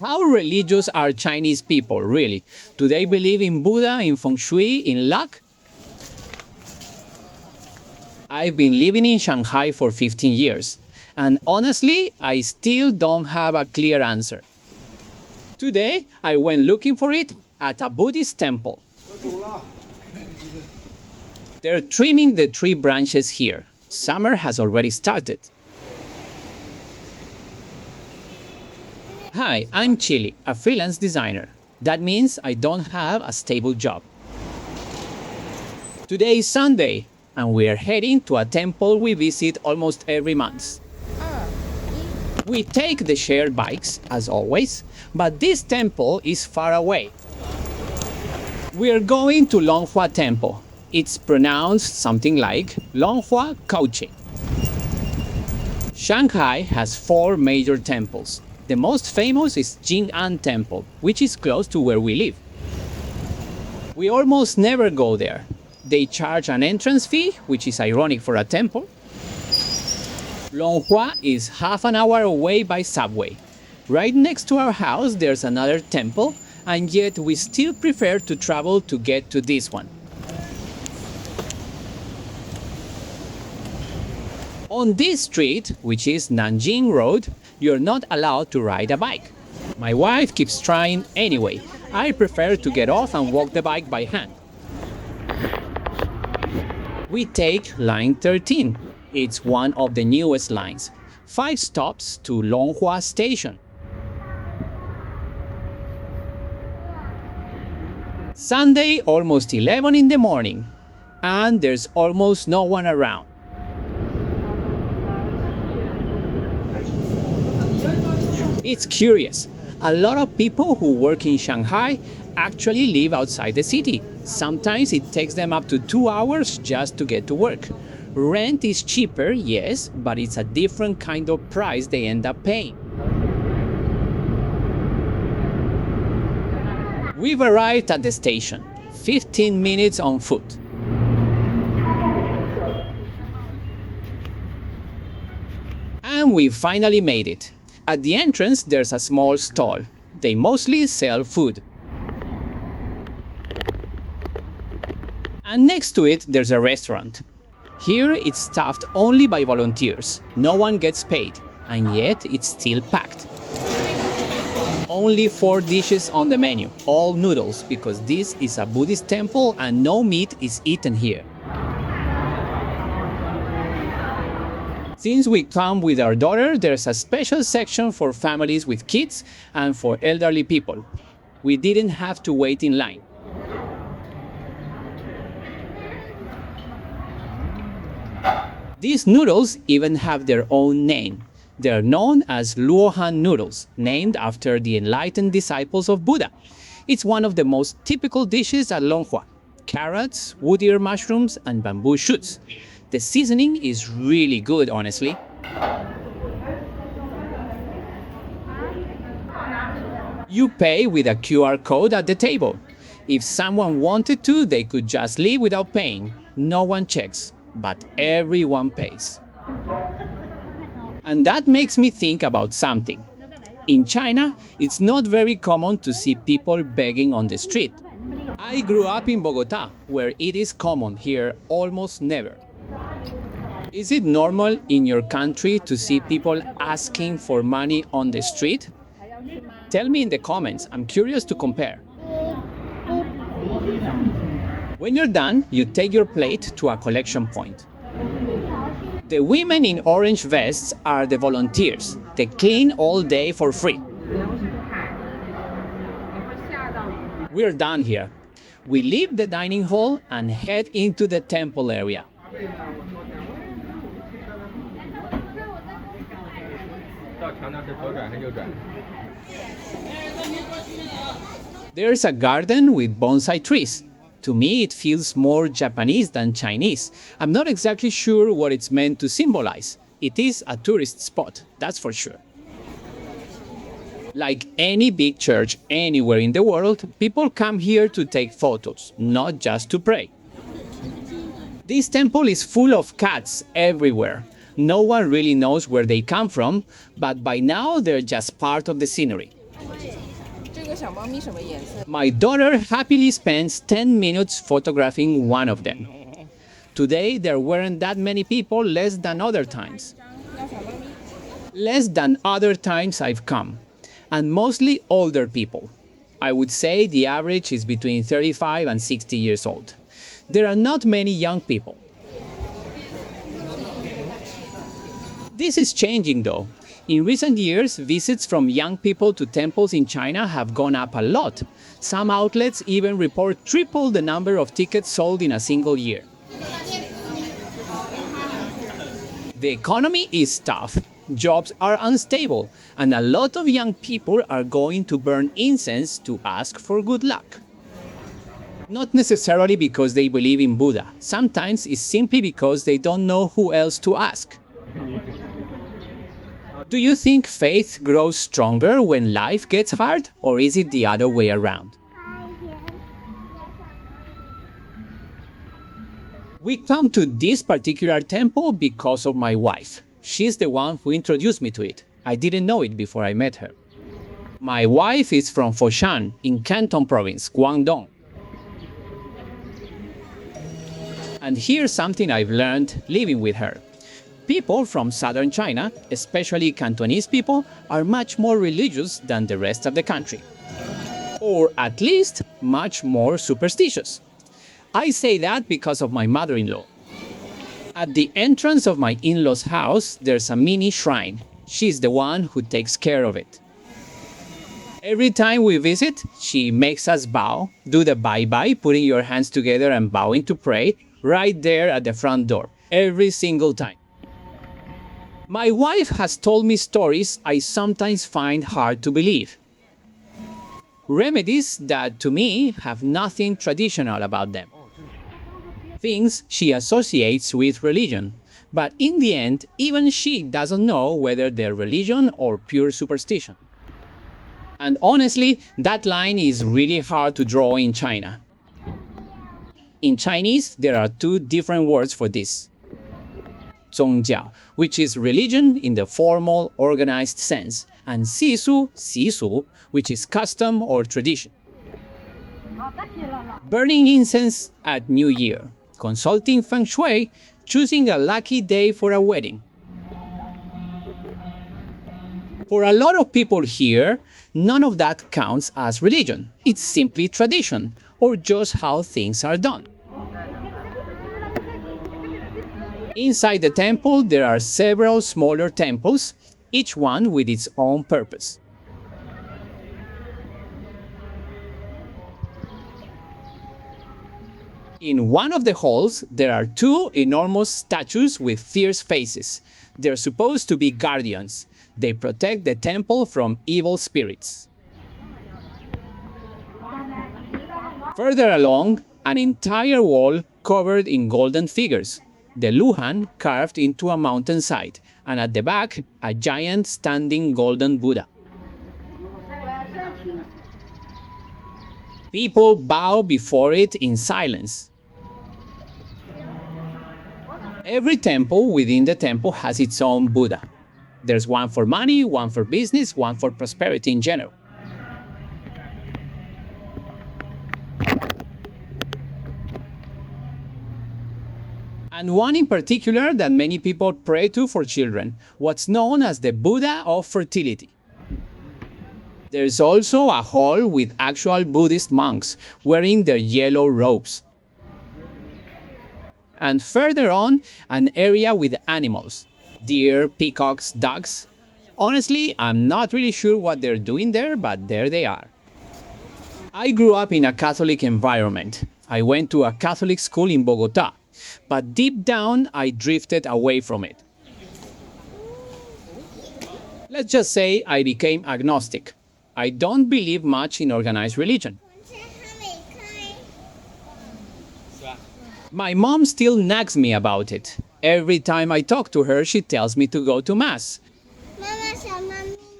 How religious are Chinese people, really? Do they believe in Buddha, in feng shui, in luck? I've been living in Shanghai for 15 years, and honestly, I still don't have a clear answer. Today, I went looking for it at a Buddhist temple. They're trimming the tree branches here. Summer has already started. Hi, I'm Chili, a freelance designer. That means I don't have a stable job. Today is Sunday, and we are heading to a temple we visit almost every month. We take the shared bikes, as always, but this temple is far away. We are going to Longhua Temple. It's pronounced something like Longhua Pagoda. Shanghai has 4 major temples. The most famous is Jing'an Temple, which is close to where we live. We almost never go there. They charge an entrance fee, which is ironic for a temple. Longhua is half an hour away by subway. Right next to our house there's another temple, and yet we still prefer to travel to get to this one. On this street, which is Nanjing Road, you're not allowed to ride a bike. My wife keeps trying anyway. I prefer to get off and walk the bike by hand. We take line 13. It's one of the newest lines. 5 stops to Longhua Station. Sunday, almost 11 in the morning, and there's almost no one around. It's curious. A lot of people who work in Shanghai actually live outside the city. Sometimes it takes them up to 2 hours just to get to work. Rent is cheaper, yes, but it's a different kind of price they end up paying. We've arrived at the station. 15 minutes on foot. And we finally made it. At the entrance, there's a small stall. They mostly sell food. And next to it, there's a restaurant. Here, it's staffed only by volunteers. No one gets paid, and yet it's still packed. Only 4 dishes on the menu, all noodles, because this is a Buddhist temple and no meat is eaten here. Since we come with our daughter, there's a special section for families with kids and for elderly people. We didn't have to wait in line. These noodles even have their own name. They're known as Luohan noodles, named after the enlightened disciples of Buddha. It's one of the most typical dishes at Longhua: carrots, wood ear mushrooms, and bamboo shoots. The seasoning is really good, honestly. You pay with a QR code at the table. If someone wanted to, they could just leave without paying. No one checks, but everyone pays. And that makes me think about something. In China, it's not very common to see people begging on the street. I grew up in Bogota, where it is common, here almost never. Is it normal in your country to see people asking for money on the street? Tell me in the comments, I'm curious to compare. When you're done, you take your plate to a collection point. The women in orange vests are the volunteers. They clean all day for free. We're done here. We leave the dining hall and head into the temple area. There's a garden with bonsai trees. To me, it feels more Japanese than Chinese. I'm not exactly sure what it's meant to symbolize. It is a tourist spot, that's for sure. Like any big church anywhere in the world, people come here to take photos, not just to pray. This temple is full of cats everywhere. No one really knows where they come from, but by now they're just part of the scenery. My daughter happily spends 10 minutes photographing one of them. Today, there weren't that many people less than other times. Less than other times I've come, and mostly older people. I would say the average is between 35 and 60 years old. There are not many young people. This is changing though. In recent years, visits from young people to temples in China have gone up a lot. Some outlets even report triple the number of tickets sold in a single year. The economy is tough, jobs are unstable, and a lot of young people are going to burn incense to ask for good luck. Not necessarily because they believe in Buddha. Sometimes it's simply because they don't know who else to ask. Do you think faith grows stronger when life gets hard, or is it the other way around? We come to this particular temple because of my wife. She's the one who introduced me to it. I didn't know it before I met her. My wife is from Foshan in Canton province, Guangdong. And here's something I've learned living with her. People from southern China, especially Cantonese people, are much more religious than the rest of the country. Or at least much more superstitious. I say that because of my mother-in-law. At the entrance of my in-law's house, there's a mini shrine. She's the one who takes care of it. Every time we visit, she makes us bow, do the bye-bye, putting your hands together and bowing to pray, right there at the front door, every single time. My wife has told me stories I sometimes find hard to believe. Remedies that, to me, have nothing traditional about them. Things she associates with religion. But in the end, even she doesn't know whether they're religion or pure superstition. And honestly, that line is really hard to draw in China. In Chinese, there are two different words for this. Zongjiao, which is religion in the formal, organized sense, and xisu, which is custom or tradition. Burning incense at New Year, consulting feng shui, choosing a lucky day for a wedding. For a lot of people here, none of that counts as religion. It's simply tradition, or just how things are done. Inside the temple, there are several smaller temples, each one with its own purpose. In one of the halls, there are two enormous statues with fierce faces. They're supposed to be guardians. They protect the temple from evil spirits. Further along, an entire wall covered in golden figures. The Luohan carved into a mountainside, and at the back, a giant standing golden Buddha. People bow before it in silence. Every temple within the temple has its own Buddha. There's one for money, one for business, one for prosperity in general. And one in particular that many people pray to for children, what's known as the Buddha of fertility. There's also a hall with actual Buddhist monks wearing their yellow robes. And further on, an area with animals, deer, peacocks, ducks. Honestly, I'm not really sure what they're doing there, but there they are. I grew up in a Catholic environment. I went to a Catholic school in Bogota, but deep down, I drifted away from it. Let's just say I became agnostic. I don't believe much in organized religion. My mom still nags me about it. Every time I talk to her, she tells me to go to Mass.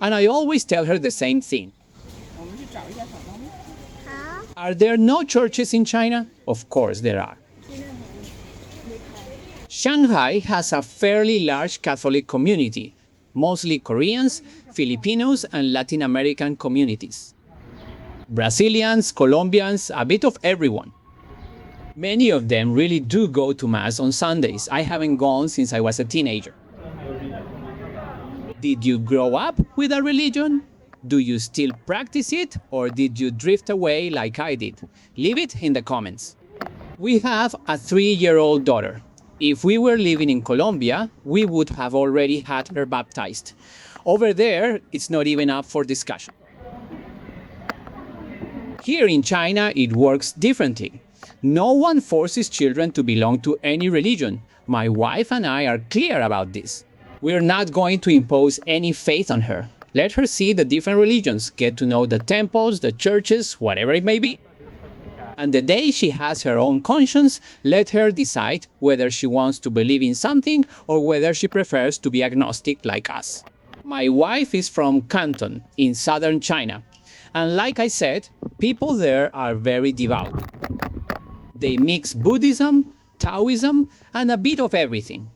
And I always tell her the same thing. Are there no churches in China? Of course there are. Shanghai has a fairly large Catholic community, mostly Koreans, Filipinos, and Latin American communities. Brazilians, Colombians, a bit of everyone. Many of them really do go to Mass on Sundays. I haven't gone since I was a teenager. Did you grow up with a religion? Do you still practice it, or did you drift away like I did? Leave it in the comments. We have a 3-year-old daughter. If we were living in Colombia, we would have already had her baptized. Over there, it's not even up for discussion. Here in China, it works differently. No one forces children to belong to any religion. My wife and I are clear about this. We're not going to impose any faith on her. Let her see the different religions, get to know the temples, the churches, whatever it may be. And the day she has her own conscience, let her decide whether she wants to believe in something or whether she prefers to be agnostic like us. My wife is from Canton, in southern China. And like I said, people there are very devout. They mix Buddhism, Taoism, and a bit of everything.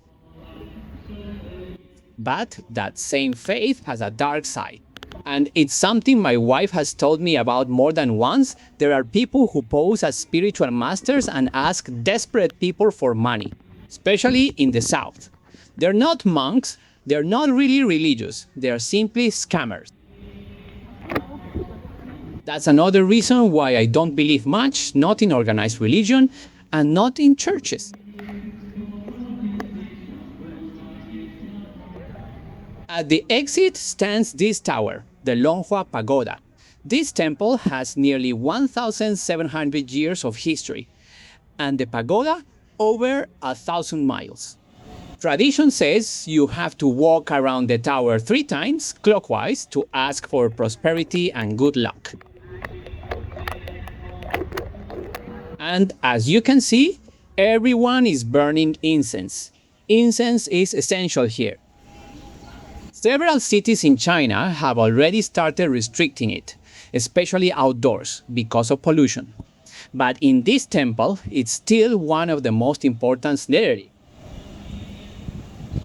But that same faith has a dark side. And it's something my wife has told me about more than once. There are people who pose as spiritual masters and ask desperate people for money, especially in the south. They're not monks, they're not really religious, they're simply scammers. That's another reason why I don't believe much, not in organized religion and not in churches. At the exit stands this tower, the Longhua Pagoda. This temple has nearly 1,700 years of history, and the pagoda over 1,000 miles. Tradition says you have to walk around the tower 3 times clockwise to ask for prosperity and good luck. And as you can see, everyone is burning incense. Incense is essential here. Several cities in China have already started restricting it, especially outdoors, because of pollution. But in this temple, it's still one of the most important literally.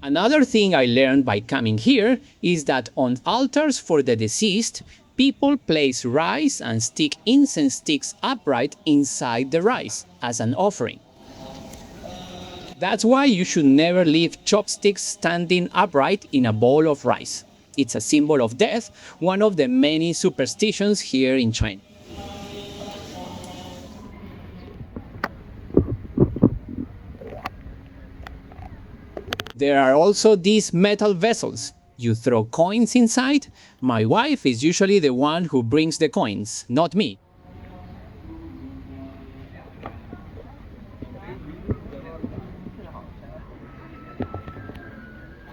Another thing I learned by coming here is that on altars for the deceased, people place rice and stick incense sticks upright inside the rice as an offering. That's why you should never leave chopsticks standing upright in a bowl of rice. It's a symbol of death, one of the many superstitions here in China. There are also these metal vessels. You throw coins inside. My wife is usually the one who brings the coins, not me.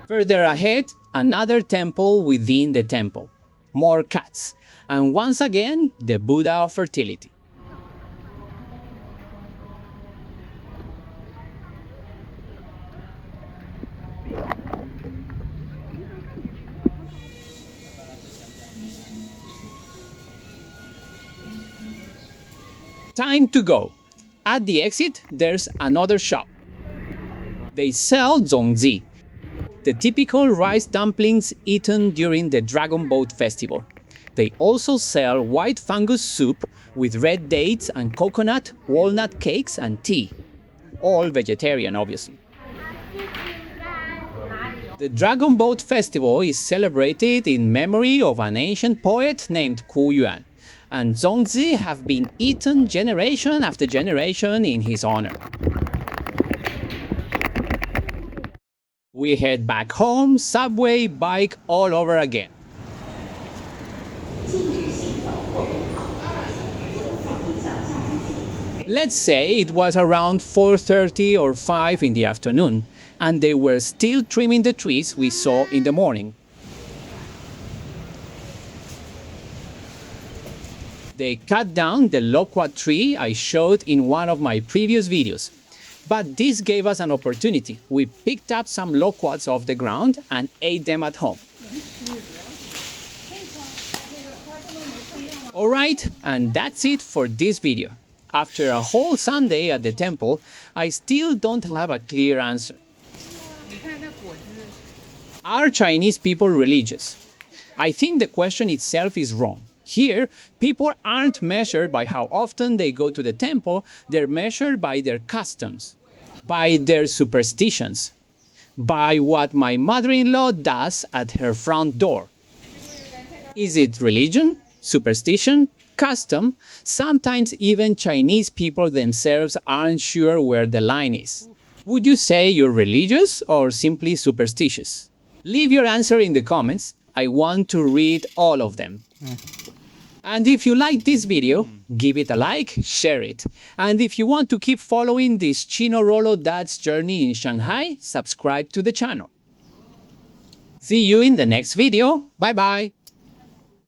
Further ahead, another temple within the temple. More cats. And once again, the Buddha of fertility. Time to go. At the exit, there's another shop. They sell Zongzi, the typical rice dumplings eaten during the Dragon Boat Festival. They also sell white fungus soup with red dates and coconut, walnut cakes and tea. All vegetarian, obviously. The Dragon Boat Festival is celebrated in memory of an ancient poet named Ku Yuan, and Zongzi have been eaten generation after generation in his honor. We head back home, subway, bike, all over again. Let's say it was around 4:30 or 5 in the afternoon, and they were still trimming the trees we saw in the morning. They cut down the loquat tree I showed in one of my previous videos. But this gave us an opportunity. We picked up some loquats off the ground and ate them at home. Alright, and that's it for this video. After a whole Sunday at the temple, I still don't have a clear answer. Are Chinese people religious? I think the question itself is wrong. Here, people aren't measured by how often they go to the temple, they're measured by their customs, by their superstitions, by what my mother-in-law does at her front door. Is it religion, superstition, custom? Sometimes even Chinese people themselves aren't sure where the line is. Would you say you're religious or simply superstitious? Leave your answer in the comments. I want to read all of them. And if you like this video, give it a like, share it. And if you want to keep following this Chino Rolo dad's journey in Shanghai, subscribe to the channel. See you in the next video. Bye bye.